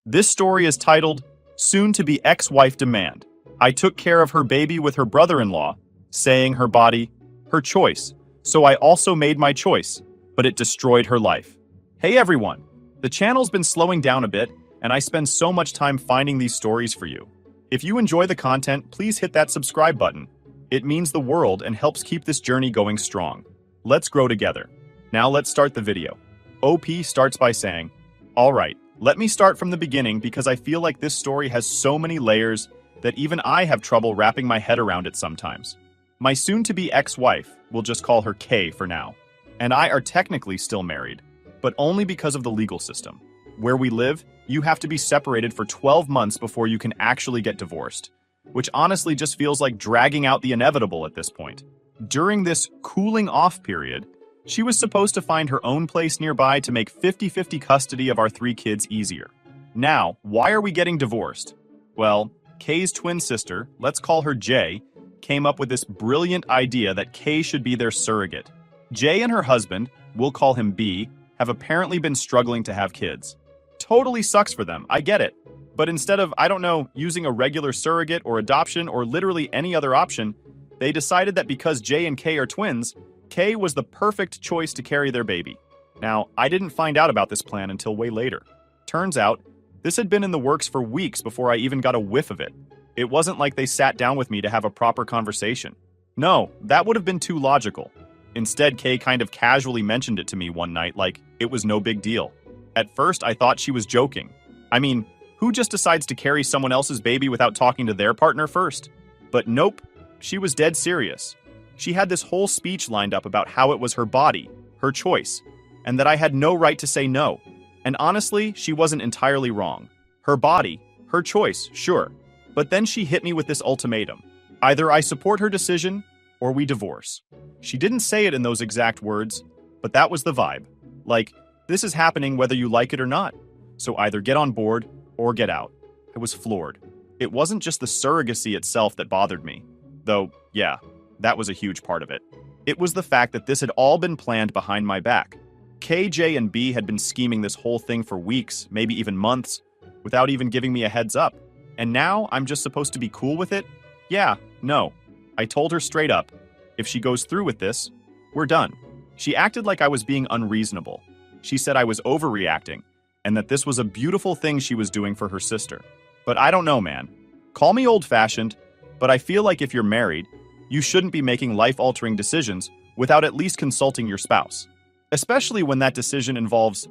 This story is titled, Soon-to-be Ex-Wife Demand. I took care of her baby with her brother-in-law, saying her body, her choice. So I also made my choice, but it destroyed her life. Hey everyone! The channel's been slowing down a bit, and I spend so much time finding these stories for you. If you enjoy the content, please hit that subscribe button. It means the world and helps keep this journey going strong. Let's grow together. Now let's start the video. OP starts by saying, Alright, let me start from the beginning because I feel like this story has so many layers that even I have trouble wrapping my head around it sometimes. My soon-to-be ex-wife, we'll just call her Kay for now, and I are technically still married, but only because of the legal system. Where we live, you have to be separated for 12 months before you can actually get divorced, which honestly just feels like dragging out the inevitable at this point. During this cooling-off period, she was supposed to find her own place nearby to make 50-50 custody of our 3 kids easier. Now, why are we getting divorced? Well, Kay's twin sister, let's call her Jay, came up with this brilliant idea that Kay should be their surrogate. Jay and her husband, we'll call him B, have apparently been struggling to have kids. Totally sucks for them, I get it. But instead of, I don't know, using a regular surrogate or adoption or literally any other option, they decided that because Jay and Kay are twins, Kay was the perfect choice to carry their baby. Now, I didn't find out about this plan until way later. Turns out, this had been in the works for weeks before I even got a whiff of it. It wasn't like they sat down with me to have a proper conversation. No, that would have been too logical. Instead, Kay kind of casually mentioned it to me one night like it was no big deal. At first, I thought she was joking. I mean, who just decides to carry someone else's baby without talking to their partner first? But nope, she was dead serious. She had this whole speech lined up about how it was her body, her choice, and that I had no right to say no. And honestly, she wasn't entirely wrong. Her body, her choice, sure. But then she hit me with this ultimatum. Either I support her decision, or we divorce. She didn't say it in those exact words, but that was the vibe. Like, this is happening whether you like it or not. So either get on board, or get out. I was floored. It wasn't just the surrogacy itself that bothered me. Though, yeah, that was a huge part of it. It was the fact that this had all been planned behind my back. KJ and B had been scheming this whole thing for weeks, maybe even months, without even giving me a heads up. And now I'm just supposed to be cool with it? Yeah, no. I told her straight up, if she goes through with this, we're done. She acted like I was being unreasonable. She said I was overreacting, and that this was a beautiful thing she was doing for her sister. But I don't know, man. Call me old-fashioned, but I feel like if you're married, you shouldn't be making life-altering decisions without at least consulting your spouse. Especially when that decision involves,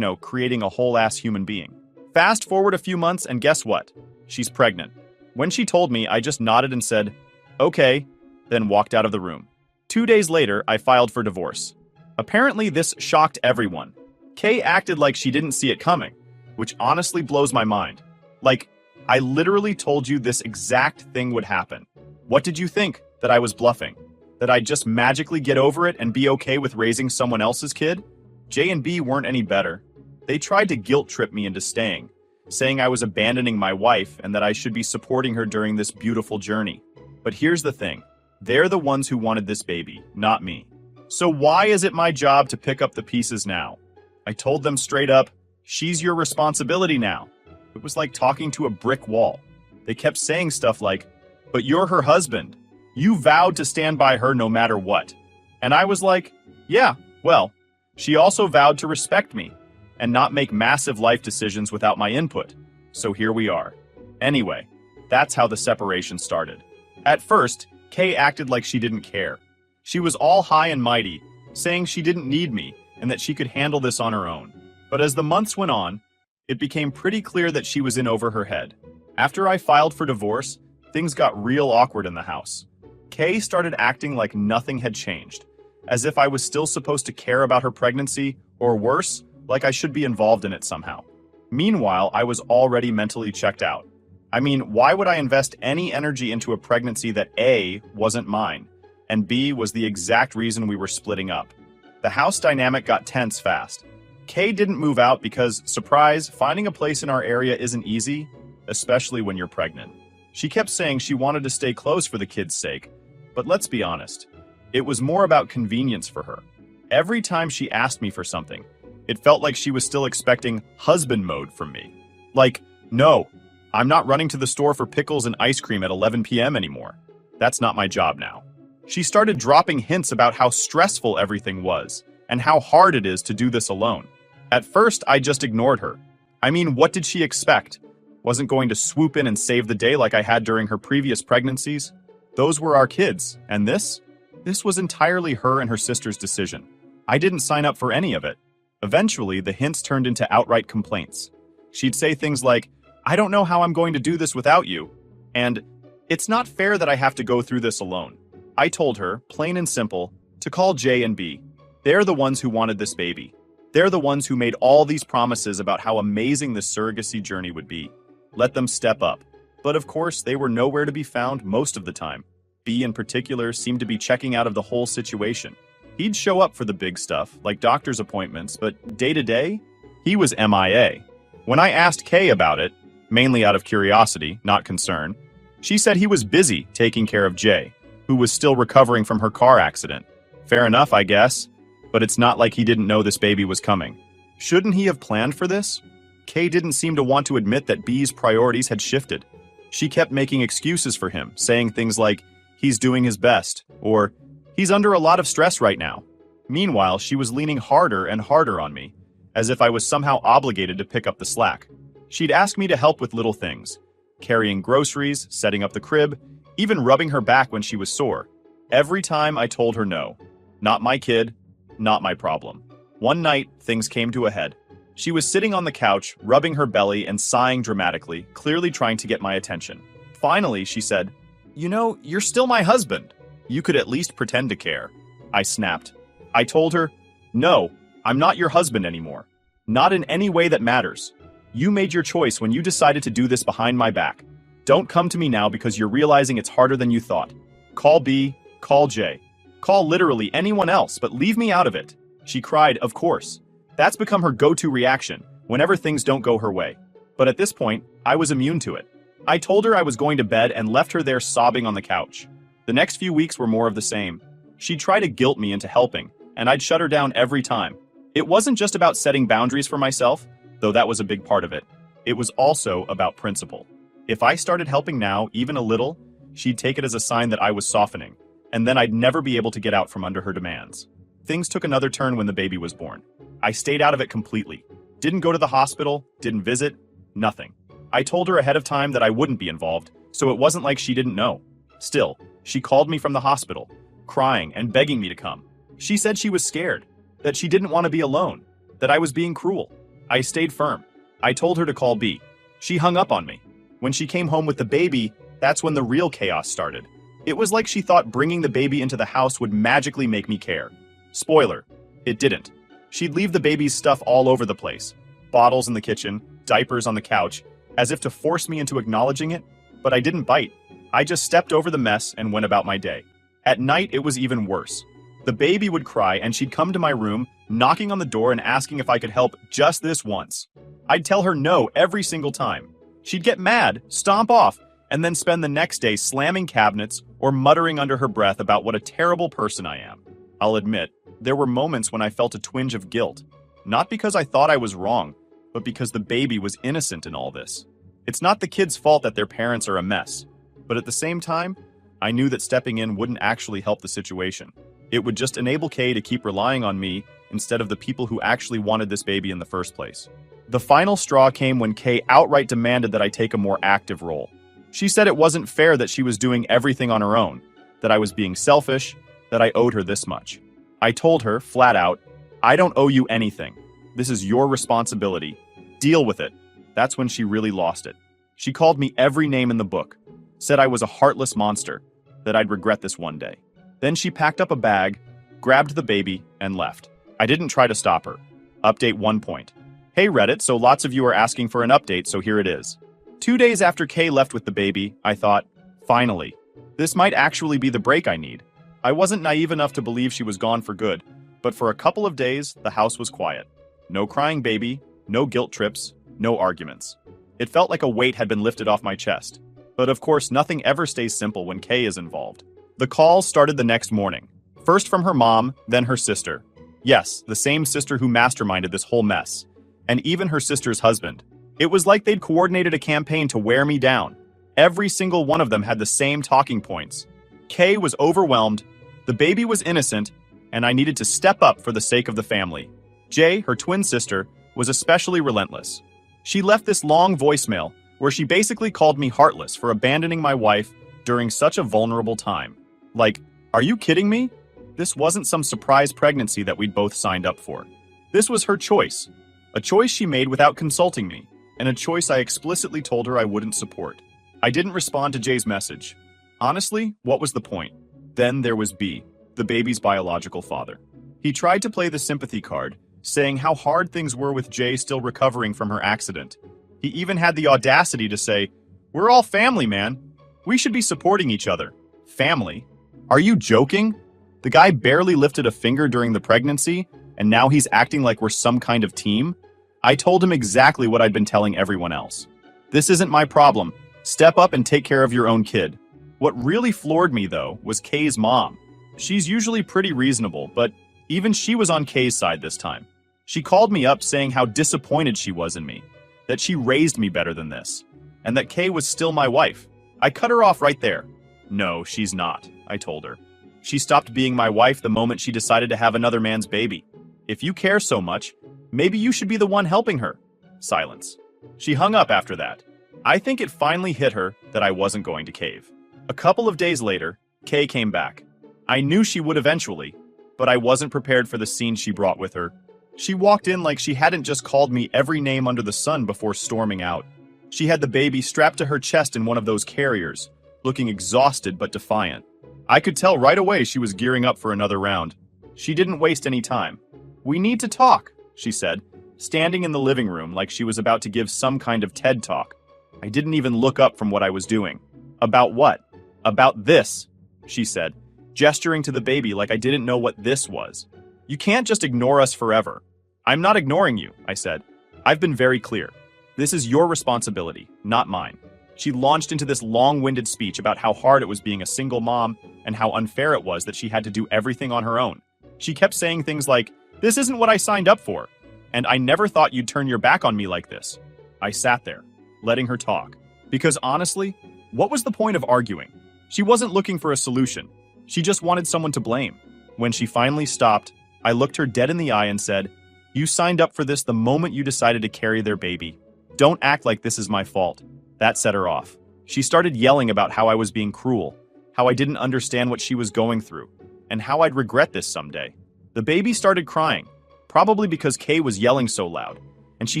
creating a whole-ass human being. Fast forward a few months and guess what? She's pregnant. When she told me, I just nodded and said, okay, then walked out of the room. 2 days later, I filed for divorce. Apparently, this shocked everyone. Kay acted like she didn't see it coming, which honestly blows my mind. Like, I literally told you this exact thing would happen. What did you think? That I was bluffing? That I'd just magically get over it and be okay with raising someone else's kid? J and B weren't any better. They tried to guilt trip me into staying, saying I was abandoning my wife and that I should be supporting her during this beautiful journey. But here's the thing. They're the ones who wanted this baby, not me. So why is it my job to pick up the pieces now? I told them straight up, she's your responsibility now. It was like talking to a brick wall. They kept saying stuff like, but you're her husband. You vowed to stand by her no matter what. And I was like, yeah, well, she also vowed to respect me and not make massive life decisions without my input. So here we are. Anyway, that's how the separation started. At first, Kay acted like she didn't care. She was all high and mighty, saying she didn't need me and that she could handle this on her own. But as the months went on, it became pretty clear that she was in over her head. After I filed for divorce, things got real awkward in the house. Kay started acting like nothing had changed, as if I was still supposed to care about her pregnancy, or worse, like I should be involved in it somehow. Meanwhile, I was already mentally checked out. I mean, why would I invest any energy into a pregnancy that A, wasn't mine, and B, was the exact reason we were splitting up? The house dynamic got tense fast. Kay didn't move out because, surprise, finding a place in our area isn't easy, especially when you're pregnant. She kept saying she wanted to stay close for the kids' sake, but let's be honest, it was more about convenience for her. Every time she asked me for something, it felt like she was still expecting husband mode from me. Like, no, I'm not running to the store for pickles and ice cream at 11 p.m. anymore. That's not my job now. She started dropping hints about how stressful everything was and how hard it is to do this alone. At first, I just ignored her. I mean, what did she expect? Wasn't going to swoop in and save the day like I had during her previous pregnancies? Those were our kids, and this? This was entirely her and her sister's decision. I didn't sign up for any of it. Eventually, the hints turned into outright complaints. She'd say things like, "I don't know how I'm going to do this without you," and "It's not fair that I have to go through this alone." I told her, plain and simple, to call J and B. They're the ones who wanted this baby. They're the ones who made all these promises about how amazing this surrogacy journey would be. Let them step up. But of course, they were nowhere to be found most of the time. B in particular seemed to be checking out of the whole situation. He'd show up for the big stuff, like doctor's appointments, but day to day, he was MIA. When I asked Kay about it, mainly out of curiosity, not concern, she said he was busy taking care of J, who was still recovering from her car accident. Fair enough, I guess, but it's not like he didn't know this baby was coming. Shouldn't he have planned for this? Kay didn't seem to want to admit that B's priorities had shifted. She kept making excuses for him, saying things like, "He's doing his best," or "He's under a lot of stress right now." Meanwhile, she was leaning harder and harder on me, as if I was somehow obligated to pick up the slack. She'd ask me to help with little things, carrying groceries, setting up the crib, even rubbing her back when she was sore. Every time I told her no. Not my kid, not my problem. One night, things came to a head. She was sitting on the couch, rubbing her belly and sighing dramatically, clearly trying to get my attention. Finally, she said, "You know, you're still my husband. You could at least pretend to care." I snapped. I told her, "No, I'm not your husband anymore. Not in any way that matters. You made your choice when you decided to do this behind my back. Don't come to me now because you're realizing it's harder than you thought. Call B, call J. Call literally anyone else, but leave me out of it." She cried, of course. That's become her go-to reaction whenever things don't go her way. But at this point, I was immune to it. I told her I was going to bed and left her there sobbing on the couch. The next few weeks were more of the same. She'd try to guilt me into helping, and I'd shut her down every time. It wasn't just about setting boundaries for myself, though that was a big part of it. It was also about principle. If I started helping now, even a little, she'd take it as a sign that I was softening, and then I'd never be able to get out from under her demands. Things took another turn when the baby was born. I stayed out of it completely. Didn't go to the hospital, didn't visit, nothing. I told her ahead of time that I wouldn't be involved, so it wasn't like she didn't know. Still, she called me from the hospital, crying and begging me to come. She said she was scared, that she didn't want to be alone, that I was being cruel. I stayed firm. I told her to call B. She hung up on me. When she came home with the baby, that's when the real chaos started. It was like she thought bringing the baby into the house would magically make me care. Spoiler, it didn't. She'd leave the baby's stuff all over the place. Bottles in the kitchen, diapers on the couch, as if to force me into acknowledging it, but I didn't bite. I just stepped over the mess and went about my day. At night, it was even worse. The baby would cry and she'd come to my room, knocking on the door and asking if I could help just this once. I'd tell her no every single time. She'd get mad, stomp off, and then spend the next day slamming cabinets or muttering under her breath about what a terrible person I am. I'll admit, there were moments when I felt a twinge of guilt. Not because I thought I was wrong, but because the baby was innocent in all this. It's not the kid's fault that their parents are a mess. But at the same time, I knew that stepping in wouldn't actually help the situation. It would just enable Kay to keep relying on me instead of the people who actually wanted this baby in the first place. The final straw came when Kay outright demanded that I take a more active role. She said it wasn't fair that she was doing everything on her own, that I was being selfish, that I owed her this much. I told her, flat out, "I don't owe you anything. This is your responsibility. Deal with it." That's when she really lost it. She called me every name in the book, said I was a heartless monster, that I'd regret this one day. Then she packed up a bag, grabbed the baby, and left. I didn't try to stop her. Update 1 point. Hey Reddit, so lots of you are asking for an update, so here it is. 2 days after Kay left with the baby, I thought, finally, this might actually be the break I need. I wasn't naive enough to believe she was gone for good, but for a couple of days, the house was quiet. No crying baby, no guilt trips, no arguments. It felt like a weight had been lifted off my chest. But of course, nothing ever stays simple when Kay is involved. The calls started the next morning. First from her mom, then her sister. Yes, the same sister who masterminded this whole mess. And even her sister's husband. It was like they'd coordinated a campaign to wear me down. Every single one of them had the same talking points. Kay was overwhelmed, the baby was innocent, and I needed to step up for the sake of the family. Jay, her twin sister, was especially relentless. She left this long voicemail where she basically called me heartless for abandoning my wife during such a vulnerable time. Like, are you kidding me? This wasn't some surprise pregnancy that we'd both signed up for. This was her choice. A choice she made without consulting me, and a choice I explicitly told her I wouldn't support. I didn't respond to Jay's message. Honestly, what was the point? Then there was B, the baby's biological father. He tried to play the sympathy card, saying how hard things were with Jay still recovering from her accident. He even had the audacity to say, "We're all family, man. We should be supporting each other." Family? Are you joking? The guy barely lifted a finger during the pregnancy, and now he's acting like we're some kind of team? I told him exactly what I'd been telling everyone else. This isn't my problem. Step up and take care of your own kid. What really floored me, though, was Kay's mom. She's usually pretty reasonable, but even she was on Kay's side this time. She called me up saying how disappointed she was in me, that she raised me better than this, and that Kay was still my wife. I cut her off right there. No, she's not, I told her. She stopped being my wife the moment she decided to have another man's baby. If you care so much, maybe you should be the one helping her. Silence. She hung up after that. I think it finally hit her that I wasn't going to cave. A couple of days later, Kay came back. I knew she would eventually, but I wasn't prepared for the scene she brought with her. She walked in like she hadn't just called me every name under the sun before storming out. She had the baby strapped to her chest in one of those carriers, looking exhausted but defiant. I could tell right away she was gearing up for another round. She didn't waste any time. "We need to talk," she said, standing in the living room like she was about to give some kind of TED talk. I didn't even look up from what I was doing. "About what?" "About this," she said, gesturing to the baby like I didn't know what this was. "You can't just ignore us forever." "I'm not ignoring you," I said. "I've been very clear. This is your responsibility, not mine." She launched into this long-winded speech about how hard it was being a single mom and how unfair it was that she had to do everything on her own. She kept saying things like, "This isn't what I signed up for," and "I never thought you'd turn your back on me like this." I sat there, letting her talk. Because honestly, what was the point of arguing? She wasn't looking for a solution. She just wanted someone to blame. When she finally stopped, I looked her dead in the eye and said, "You signed up for this the moment you decided to carry their baby. Don't act like this is my fault." That set her off. She started yelling about how I was being cruel, how I didn't understand what she was going through, and how I'd regret this someday. The baby started crying, probably because Kay was yelling so loud, and she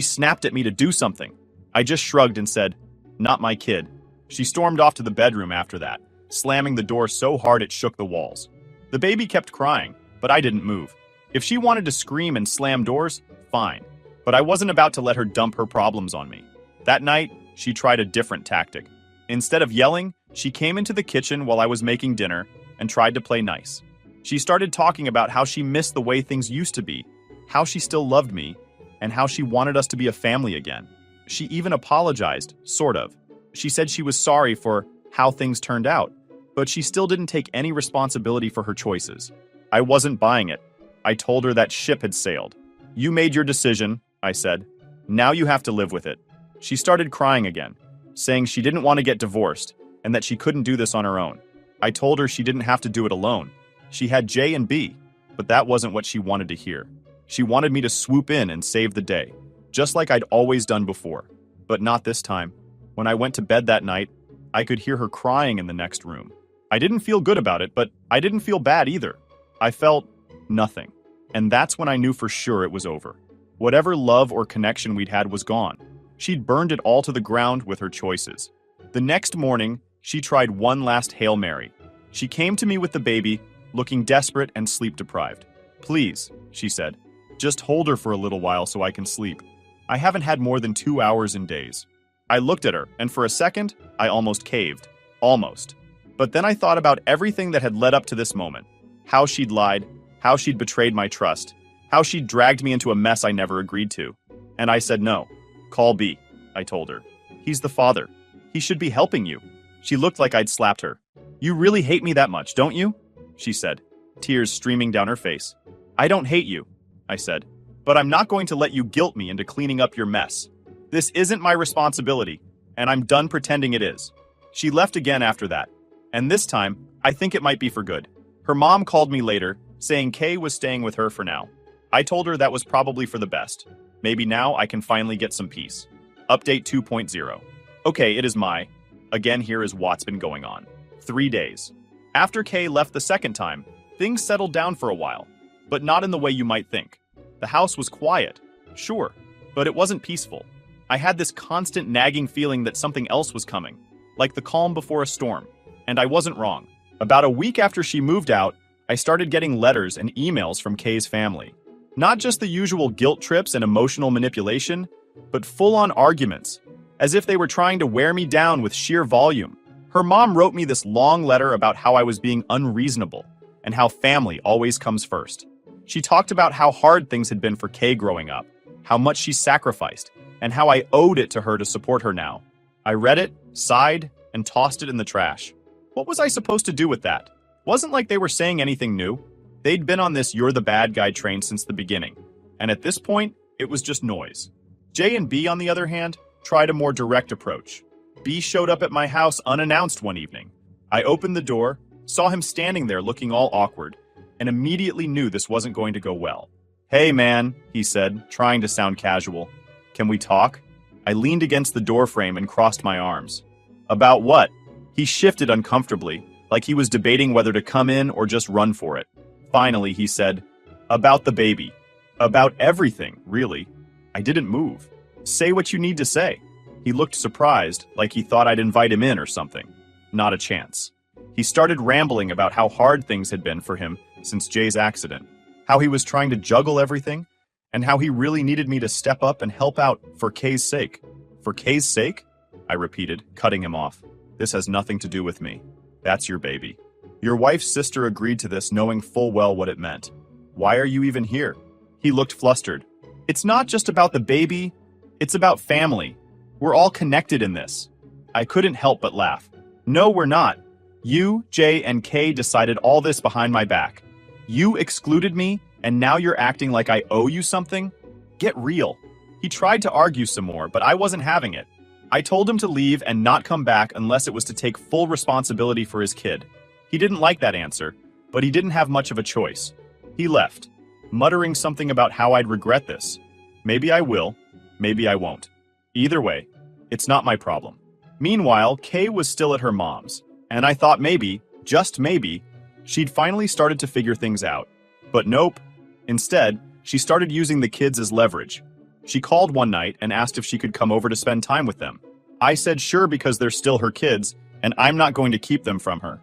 snapped at me to do something. I just shrugged and said, "Not my kid." She stormed off to the bedroom after that, slamming the door so hard it shook the walls. The baby kept crying, but I didn't move. If she wanted to scream and slam doors, fine, but I wasn't about to let her dump her problems on me. That night, she tried a different tactic. Instead of yelling, she came into the kitchen while I was making dinner and tried to play nice. She started talking about how she missed the way things used to be, how she still loved me, and how she wanted us to be a family again. She even apologized, sort of. She said she was sorry for how things turned out, but she still didn't take any responsibility for her choices. I wasn't buying it. I told her that ship had sailed. "You made your decision," I said. "Now you have to live with it." She started crying again, saying she didn't want to get divorced and that she couldn't do this on her own. I told her she didn't have to do it alone. She had J and B, but that wasn't what she wanted to hear. She wanted me to swoop in and save the day, just like I'd always done before. But not this time. When I went to bed that night, I could hear her crying in the next room. I didn't feel good about it, but I didn't feel bad either. I felt nothing. And that's when I knew for sure it was over. Whatever love or connection we'd had was gone. She'd burned it all to the ground with her choices. The next morning, she tried one last Hail Mary. She came to me with the baby, looking desperate and sleep-deprived. "Please," she said, "just hold her for a little while so I can sleep. I haven't had more than 2 hours in days." I looked at her, and for a second, I almost caved. Almost. But then I thought about everything that had led up to this moment. How she'd lied, how she'd betrayed my trust, how she'd dragged me into a mess I never agreed to. And I said no. "Call B," I told her. "He's the father. He should be helping you." She looked like I'd slapped her. "You really hate me that much, don't you?" she said, tears streaming down her face. "I don't hate you," I said, "but I'm not going to let you guilt me into cleaning up your mess." This isn't my responsibility, and I'm done pretending it is. She left again after that, and this time, I think it might be for good. Her mom called me later, saying Kay was staying with her for now. I told her that was probably for the best. Maybe now I can finally get some peace. Update 2.0. Okay, it is my. Again, here is what's been going on. 3 days. After Kay left the second time, things settled down for a while, but not in the way you might think. The house was quiet, sure, but it wasn't peaceful. I had this constant nagging feeling that something else was coming, like the calm before a storm, and I wasn't wrong. About a week after she moved out, I started getting letters and emails from Kay's family. Not just the usual guilt trips and emotional manipulation, but full-on arguments, as if they were trying to wear me down with sheer volume. Her mom wrote me this long letter about how I was being unreasonable, and how family always comes first. She talked about how hard things had been for Kay growing up, how much she sacrificed, and how I owed it to her to support her now. I read it, sighed, and tossed it in the trash. What was I supposed to do with that? Wasn't like they were saying anything new. They'd been on this you're the bad guy train since the beginning, and at this point, it was just noise. J and B, on the other hand, tried a more direct approach. B showed up at my house unannounced one evening. I opened the door, saw him standing there looking all awkward, and immediately knew this wasn't going to go well. "Hey man," he said, trying to sound casual. "Can we talk?" I leaned against the doorframe and crossed my arms. "About what?" He shifted uncomfortably, like he was debating whether to come in or just run for it. Finally, he said, "About the baby. About everything, really." I didn't move. "Say what you need to say." He looked surprised, like he thought I'd invite him in or something. Not a chance. He started rambling about how hard things had been for him since Jay's accident, how he was trying to juggle everything, and how he really needed me to step up and help out for Kay's sake. "For Kay's sake?" I repeated, cutting him off. "This has nothing to do with me. That's your baby. Your wife's sister agreed to this knowing full well what it meant. Why are you even here?" He looked flustered. "It's not just about the baby, it's about family. We're all connected in this." I couldn't help but laugh. "No, we're not. You, Jay, and Kay decided all this behind my back. You excluded me, and now you're acting like I owe you something? Get real." He tried to argue some more, but I wasn't having it. I told him to leave and not come back unless it was to take full responsibility for his kid. He didn't like that answer, but he didn't have much of a choice. He left, muttering something about how I'd regret this. Maybe I will, maybe I won't. Either way, it's not my problem. Meanwhile, Kay was still at her mom's, and I thought maybe, just maybe, she'd finally started to figure things out. But nope. Instead, she started using the kids as leverage. She called one night and asked if she could come over to spend time with them. I said sure because they're still her kids, and I'm not going to keep them from her.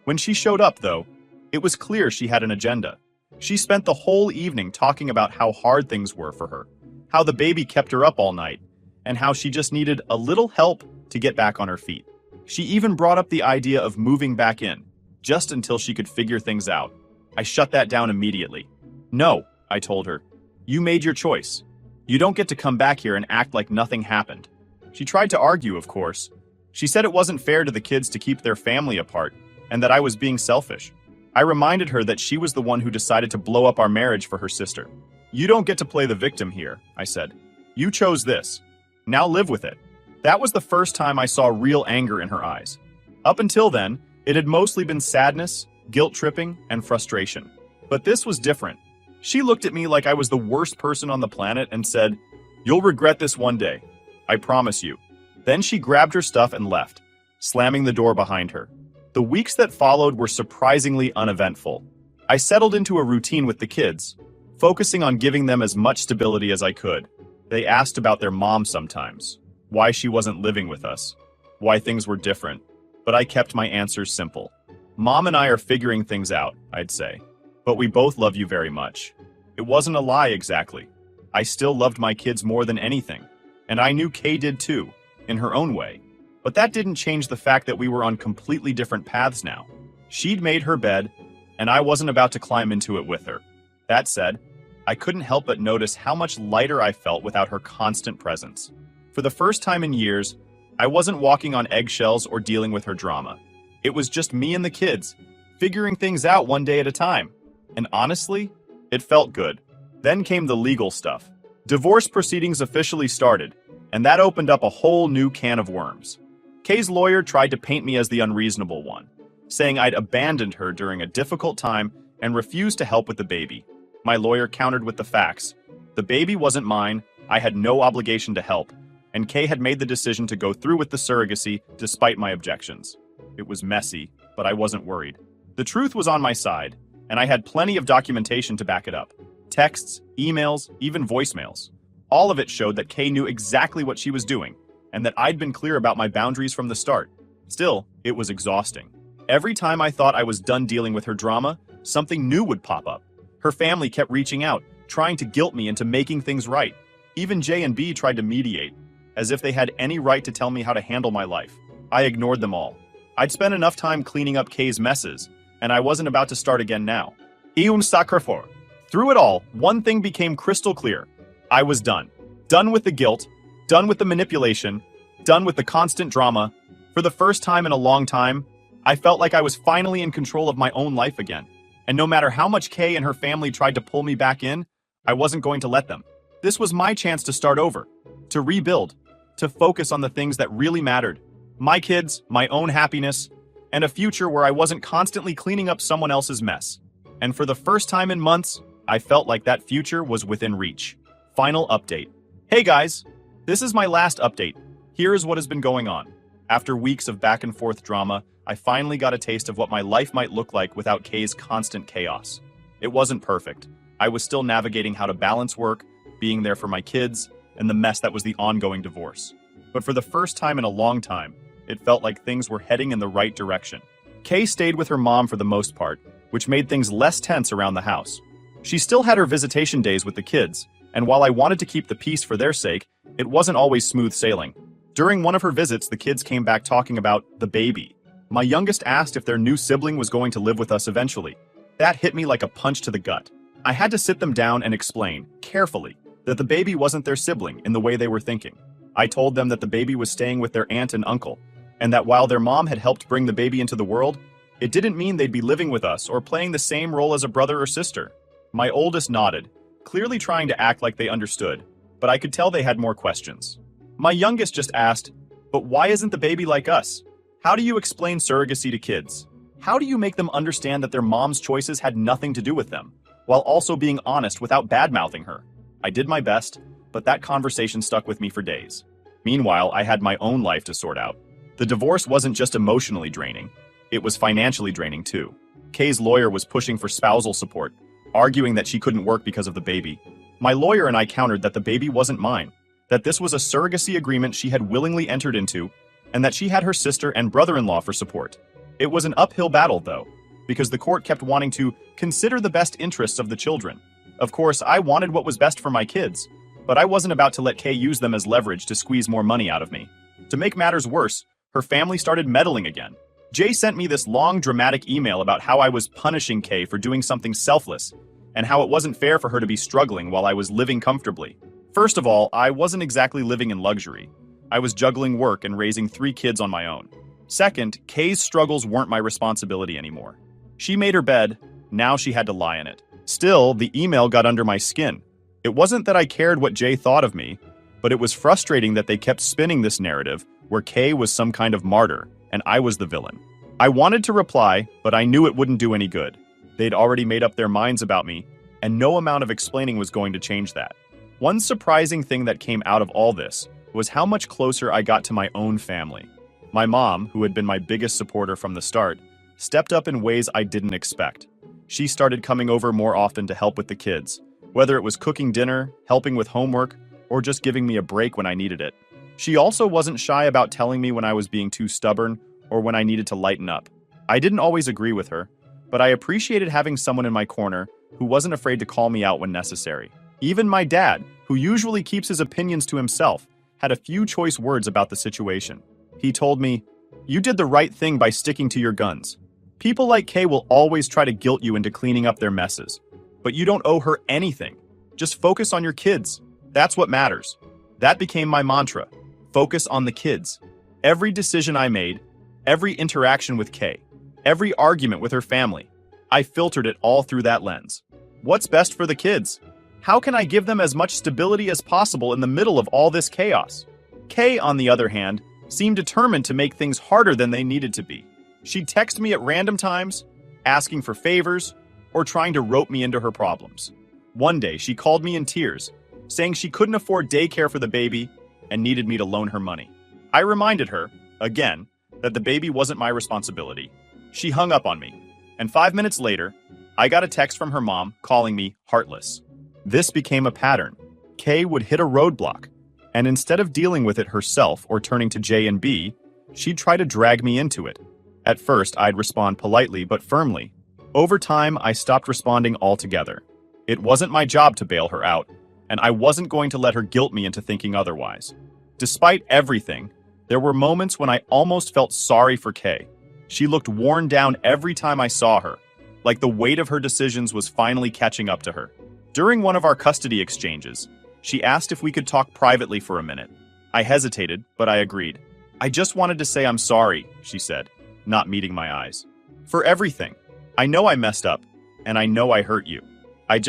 When she showed up, though, it was clear she had an agenda. She spent the whole evening talking about how hard things were for her, how the baby kept her up all night, and how she just needed a little help to get back on her feet. She even brought up the idea of moving back in, just until she could figure things out. I shut that down immediately. "No," I told her. "You made your choice. You don't get to come back here and act like nothing happened." She tried to argue, of course. She said it wasn't fair to the kids to keep their family apart, and that I was being selfish. I reminded her that she was the one who decided to blow up our marriage for her sister. "You don't get to play the victim here," I said. "You chose this. Now live with it." That was the first time I saw real anger in her eyes. Up until then, it had mostly been sadness, guilt-tripping, and frustration. But this was different. She looked at me like I was the worst person on the planet and said, "You'll regret this one day. I promise you." Then she grabbed her stuff and left, slamming the door behind her. The weeks that followed were surprisingly uneventful. I settled into a routine with the kids, focusing on giving them as much stability as I could. They asked about their mom sometimes, why she wasn't living with us, why things were different, but I kept my answers simple. "Mom and I are figuring things out," I'd say, "but we both love you very much." It wasn't a lie exactly. I still loved my kids more than anything, and I knew Kay did too, in her own way. But that didn't change the fact that we were on completely different paths now. She'd made her bed, and I wasn't about to climb into it with her. That said, I couldn't help but notice how much lighter I felt without her constant presence. For the first time in years, I wasn't walking on eggshells or dealing with her drama. It was just me and the kids, figuring things out one day at a time. And honestly, it felt good. Then came the legal stuff. Divorce proceedings officially started, And that opened up a whole new can of worms. Kay's lawyer tried to paint me as the unreasonable one, saying I'd abandoned her during a difficult time and refused to help with the baby. My lawyer countered with the facts. The baby wasn't mine, I had no obligation to help, and Kay had made the decision to go through with the surrogacy despite my objections. It was messy, but I wasn't worried. The truth was on my side, and I had plenty of documentation to back it up. Texts, emails, even voicemails. All of it showed that Kay knew exactly what she was doing, and that I'd been clear about my boundaries from the start. Still, it was exhausting. Every time I thought I was done dealing with her drama, something new would pop up. Her family kept reaching out, trying to guilt me into making things right. Even J and B tried to mediate, as if they had any right to tell me how to handle my life. I ignored them all. I'd spent enough time cleaning up Kay's messes, and I wasn't about to start again now. Un sacre fort. Through it all, one thing became crystal clear. I was done. Done with the guilt, done with the manipulation, done with the constant drama. For the first time in a long time, I felt like I was finally in control of my own life again. And no matter how much Kay and her family tried to pull me back in, I wasn't going to let them. This was my chance to start over, to rebuild, to focus on the things that really mattered. My kids, my own happiness, and a future where I wasn't constantly cleaning up someone else's mess. And for the first time in months, I felt like that future was within reach. Final update. Hey guys, this is my last update. Here is what has been going on. After weeks of back and forth drama, I finally got a taste of what my life might look like without Kay's constant chaos. It wasn't perfect. I was still navigating how to balance work, being there for my kids, and the mess that was the ongoing divorce. But for the first time in a long time, it felt like things were heading in the right direction. Kay stayed with her mom for the most part, which made things less tense around the house. She still had her visitation days with the kids, and while I wanted to keep the peace for their sake, it wasn't always smooth sailing. During one of her visits, the kids came back talking about the baby. My youngest asked if their new sibling was going to live with us eventually. That hit me like a punch to the gut. I had to sit them down and explain, carefully, that the baby wasn't their sibling in the way they were thinking. I told them that the baby was staying with their aunt and uncle, and that while their mom had helped bring the baby into the world, it didn't mean they'd be living with us or playing the same role as a brother or sister. My oldest nodded, clearly trying to act like they understood, but I could tell they had more questions. My youngest just asked, "But why isn't the baby like us? How do you explain surrogacy to kids? How do you make them understand that their mom's choices had nothing to do with them, while also being honest without bad-mouthing her?" I did my best, but that conversation stuck with me for days. Meanwhile, I had my own life to sort out. The divorce wasn't just emotionally draining, it was financially draining too. Kay's lawyer was pushing for spousal support, arguing that she couldn't work because of the baby. My lawyer and I countered that the baby wasn't mine, that this was a surrogacy agreement she had willingly entered into, and that she had her sister and brother-in-law for support. It was an uphill battle, though, because the court kept wanting to consider the best interests of the children. Of course, I wanted what was best for my kids, but I wasn't about to let Kay use them as leverage to squeeze more money out of me. To make matters worse, her family started meddling again. Jay sent me this long, dramatic email about how I was punishing Kay for doing something selfless, and how it wasn't fair for her to be struggling while I was living comfortably. First of all, I wasn't exactly living in luxury. I was juggling work and raising 3 kids on my own. Second, Kay's struggles weren't my responsibility anymore. She made her bed, now she had to lie in it. Still, the email got under my skin. It wasn't that I cared what Jay thought of me, but it was frustrating that they kept spinning this narrative where Kay was some kind of martyr and I was the villain. I wanted to reply, but I knew it wouldn't do any good. They'd already made up their minds about me, and no amount of explaining was going to change that. One surprising thing that came out of all this was how much closer I got to my own family. My mom, who had been my biggest supporter from the start, stepped up in ways I didn't expect. She started coming over more often to help with the kids, whether it was cooking dinner, helping with homework, or just giving me a break when I needed it. She also wasn't shy about telling me when I was being too stubborn or when I needed to lighten up. I didn't always agree with her, but I appreciated having someone in my corner who wasn't afraid to call me out when necessary. Even my dad, who usually keeps his opinions to himself, had a few choice words about the situation. He told me, "You did the right thing by sticking to your guns. People like Kay will always try to guilt you into cleaning up their messes, but you don't owe her anything. Just focus on your kids. That's what matters." That became my mantra. Focus on the kids. Every decision I made, every interaction with Kay, every argument with her family, I filtered it all through that lens. What's best for the kids? How can I give them as much stability as possible in the middle of all this chaos? Kay, on the other hand, seemed determined to make things harder than they needed to be. She'd text me at random times, asking for favors, or trying to rope me into her problems. One day, she called me in tears, saying she couldn't afford daycare for the baby and needed me to loan her money. I reminded her, again, that the baby wasn't my responsibility. She hung up on me, and 5 minutes later, I got a text from her mom calling me heartless. This became a pattern. Kay would hit a roadblock, and instead of dealing with it herself or turning to J and B, she'd try to drag me into it. At first, I'd respond politely but firmly. Over time, I stopped responding altogether. It wasn't my job to bail her out, and I wasn't going to let her guilt me into thinking otherwise. Despite everything, there were moments when I almost felt sorry for Kay. She looked worn down every time I saw her, like the weight of her decisions was finally catching up to her. During one of our custody exchanges, she asked if we could talk privately for a minute. I hesitated, but I agreed. "I just wanted to say I'm sorry," she said, not meeting my eyes. "For everything. I know I messed up, and I know I hurt you. I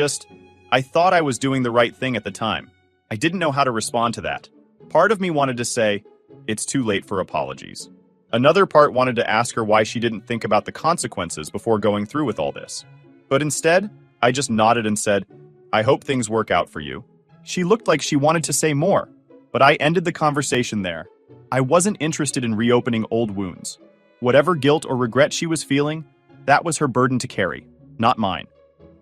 thought I was doing the right thing at the time. I didn't know how to respond to that." Part of me wanted to say, "It's too late for apologies." Another part wanted to ask her why she didn't think about the consequences before going through with all this. But instead, I just nodded and said, "I hope things work out for you." She looked like she wanted to say more, but I ended the conversation there. I wasn't interested in reopening old wounds. Whatever guilt or regret she was feeling, that was her burden to carry, not mine.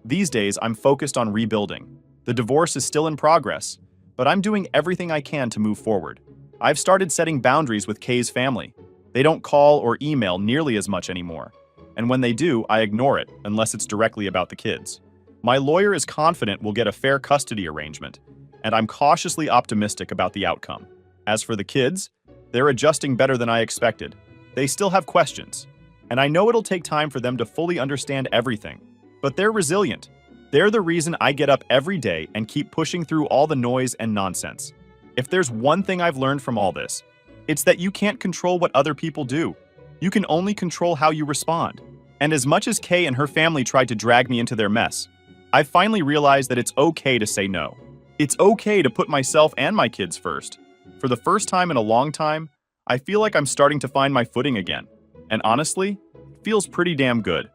These days, I'm focused on rebuilding. The divorce is still in progress, but I'm doing everything I can to move forward. I've started setting boundaries with Kay's family. They don't call or email nearly as much anymore, and when they do, I ignore it unless it's directly about the kids. My lawyer is confident we'll get a fair custody arrangement, and I'm cautiously optimistic about the outcome. As for the kids, they're adjusting better than I expected. They still have questions, and I know it'll take time for them to fully understand everything. But they're resilient. They're the reason I get up every day and keep pushing through all the noise and nonsense. If there's one thing I've learned from all this, it's that you can't control what other people do. You can only control how you respond. And as much as Kay and her family tried to drag me into their mess, I finally realized that it's okay to say no. It's okay to put myself and my kids first. For the first time in a long time, I feel like I'm starting to find my footing again. And honestly, it feels pretty damn good.